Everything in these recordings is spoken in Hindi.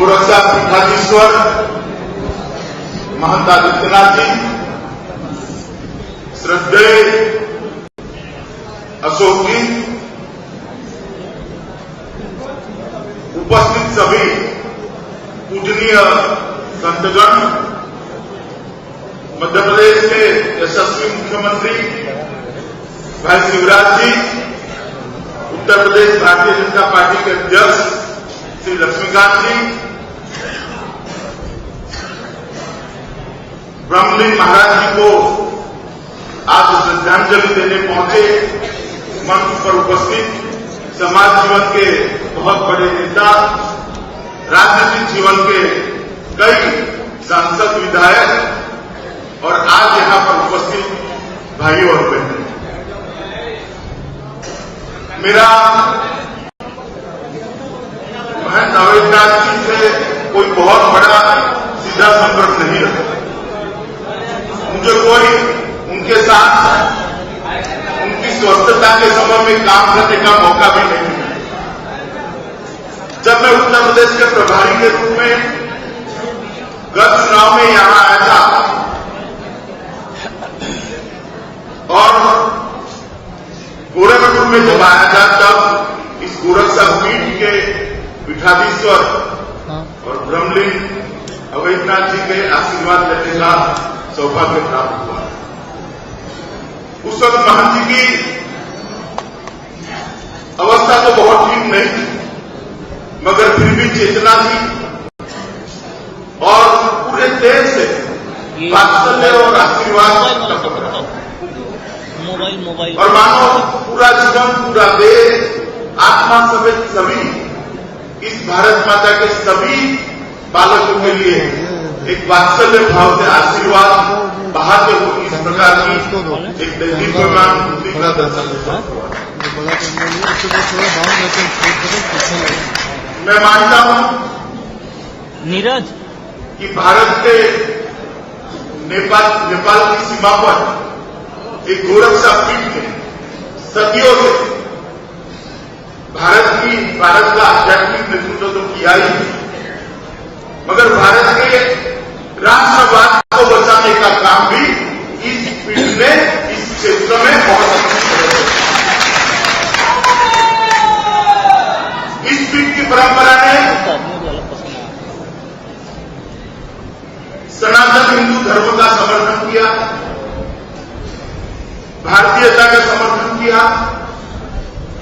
गोरक्षा पीठाधीश्वर महंत आदित्यनाथ जी, श्रद्धेय अशोक जी, उपस्थित सभी पूजनीय संतगण, मध्य प्रदेश के यशस्वी मुख्यमंत्री भाई शिवराज जी, उत्तर प्रदेश भारतीय जनता पार्टी के अध्यक्ष श्री लक्ष्मीकांत जी, ब्रह्मलीन महाराज जी को आज श्रद्धांजलि देने पहुंचे मंच पर उपस्थित समाज जीवन के बहुत बड़े नेता, राजनीतिक जीवन के कई सांसद, विधायक और आज यहां पर उपस्थित भाइयों और बहनों, मेरा महंत अवैधनाथ जी से कोई बहुत बड़ा सीधा संपर्क नहीं रहा। मुझे कोई उनके साथ उनकी स्वस्थता के समय में काम करने का मौका भी नहीं मिला। जब मैं उत्तर प्रदेश के प्रभारी के रूप में गत चुनाव में यहां आया था और गोरखपुर में जब आया था, तब इस गोरक्षा पीठ के पीठाधीश्वर और ब्रह्मलीन अवैधनाथ जी के आशीर्वाद लेने का सौभाग्य प्राप्त हुआ। उस वक्त महंत जी की अवस्था तो बहुत ठीक नहीं थी, मगर फिर भी चेतना थी और पूरे देश से वात्सल्य और आशीर्वाद और मानो पूरा जीवन, पूरा देश, आत्मा समेत सभी इस भारत माता के सभी बालकों के लिए एक वात्सल्य भाव से आशीर्वाद बहाते हुए इस प्रकार की एक दैवीमान बुद्धि का दर्शन हुआ। मैं मानता हूं नीरज कि भारत के नेपाल की सीमा पर एक गोरक्षा पीठ ने सदियों से भारत का आध्यात्मिक नेतृत्व तो किया ही, मगर भारत के राष्ट्रवाद को बचाने का काम भी इस पीठ ने इस क्षेत्र में बहुत अच्छी तरह से। इस पीठ की परंपरा ने सनातन हिंदू धर्म का समर्थन किया, भारतीयता का समर्थन किया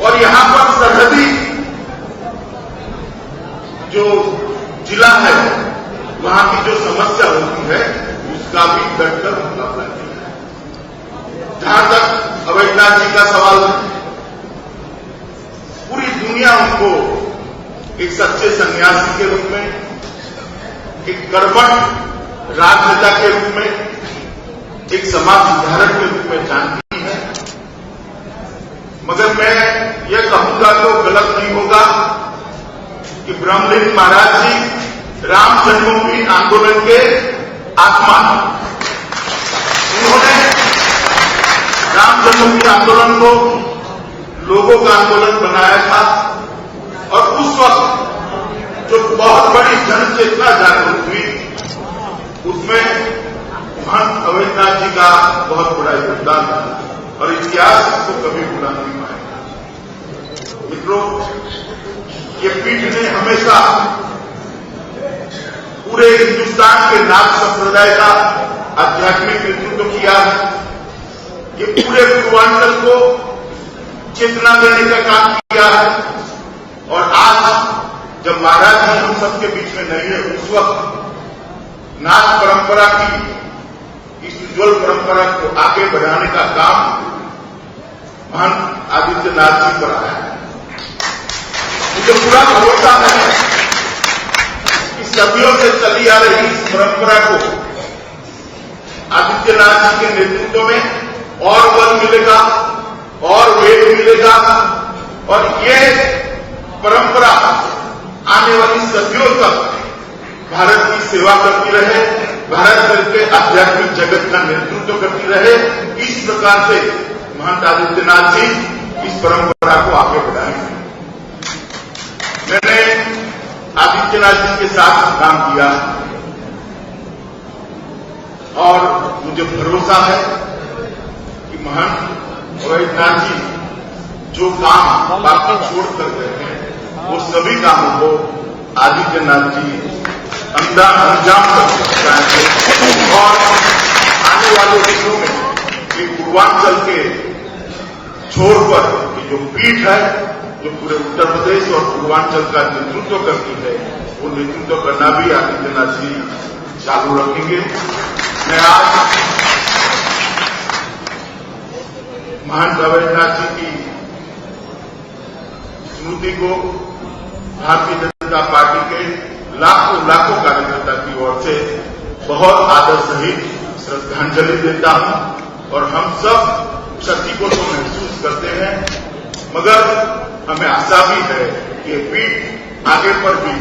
और यहां पर सरहदी जो जिला है वहां की जो समस्या होती है उसका भी डटकर मुकाबला किया। जहां तक अवैधनाथ जी का सवाल, पूरी दुनिया उनको एक सच्चे सन्यासी के रूप में, एक कर्मठ राजनेता के रूप में, एक समाज सुधारक के रूप में जानती है। मगर मैं यह कहूंगा तो गलत नहीं होगा कि ब्रह्मलीन महाराज जी राम जन्मभूमि आंदोलन के आत्मा हैं। उन्होंने राम जन्मभूमि आंदोलन को लोगों का आंदोलन बनाया था और उस वक्त जो बहुत बड़ी जन चेतना जागृत हुई, उसमें महंत अवैधनाथ जी का बहुत बड़ा योगदान था और इतिहास इसको कभी भुला नहीं पाएगा। मित्रों, ये पीठ ने हमेशा पूरे हिंदुस्तान के नाथ संप्रदाय का आध्यात्मिक नेतृत्व किया। ये पूरे पूर्वांचल को चेतना देने का काम किया है और आज जब महाराज जी हम सबके बीच में नहीं है, उस वक्त नाथ परंपरा की इस उज्ज्वल परंपरा को आगे बढ़ाने का काम महंत आदित्यनाथ जी पर आया है। मुझे पूरा भरोसा है कि सदियों से चली आ रही इस परंपरा को आदित्यनाथ जी के नेतृत्व में और बल मिलेगा और वेग मिलेगा और ये परंपरा आने वाली सदियों तक भारत की सेवा करती रहे, भारत भर के आध्यात्मिक जगत का नेतृत्व करती रहे। इस प्रकार से महंत आदित्यनाथ जी इस परंपरा को आगे बढ़ाएंगे। मैंने आदित्य आदित्यनाथ जी के साथ काम किया और मुझे भरोसा है कि महंत अवैधनाथ जी जो काम बाकी छोड़ कर गए हैं वो सभी कामों को आदित्यनाथ जी अंजाम कर जाएंगे और आने वाले दिनों में ये पूर्वांचल के छोर पर ये जो पीठ है जो पूरे उत्तर प्रदेश और पूर्वांचल का नेतृत्व करती है वो नेतृत्व करना भी आदित्यनाथ जी चालू रखेंगे। मैं आज महंत अवैधनाथ जी की स्मृति को भारतीय जनता पार्टी के लाखों कार्यकर्ता की ओर से बहुत आदर सहित श्रद्धांजलि देता हूं और हम सब क्षति को तो महसूस करते हैं मगर हमें आशा भी है कि ये पीठ आगे पर भी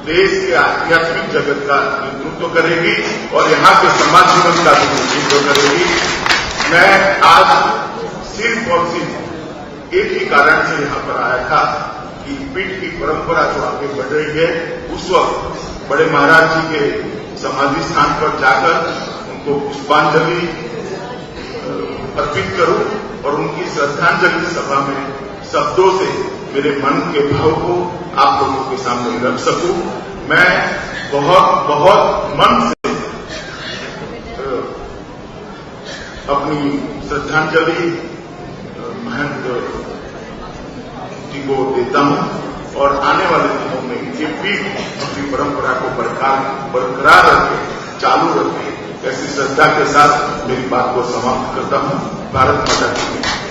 देश के आध्यात्मिक जगत का नेतृत्व करेगी और यहां के समाज जीवन का भी नेतृत्व करेगी। मैं आज सिर्फ और सिर्फ एक ही कारण से यहां पर आया था कि पीठ की परंपरा जो आगे बढ़ रही है उस वक्त बड़े महाराज जी के समाधि स्थान पर जाकर उनको पुष्पांजलि अर्पित करूं और उनकी श्रद्धांजलि सभा में शब्दों से मेरे मन के भाव को आप लोगों के सामने रख सकूं। मैं बहुत मन से अपनी श्रद्धांजलि महंत जी को देता हूं और आने वाले दिनों में ये पीठ अपनी परंपरा को बरकरार रखे, चालू रखे, ऐसी श्रद्धा के साथ मेरी बात को समाप्त करता हूं। भारत माता की जय।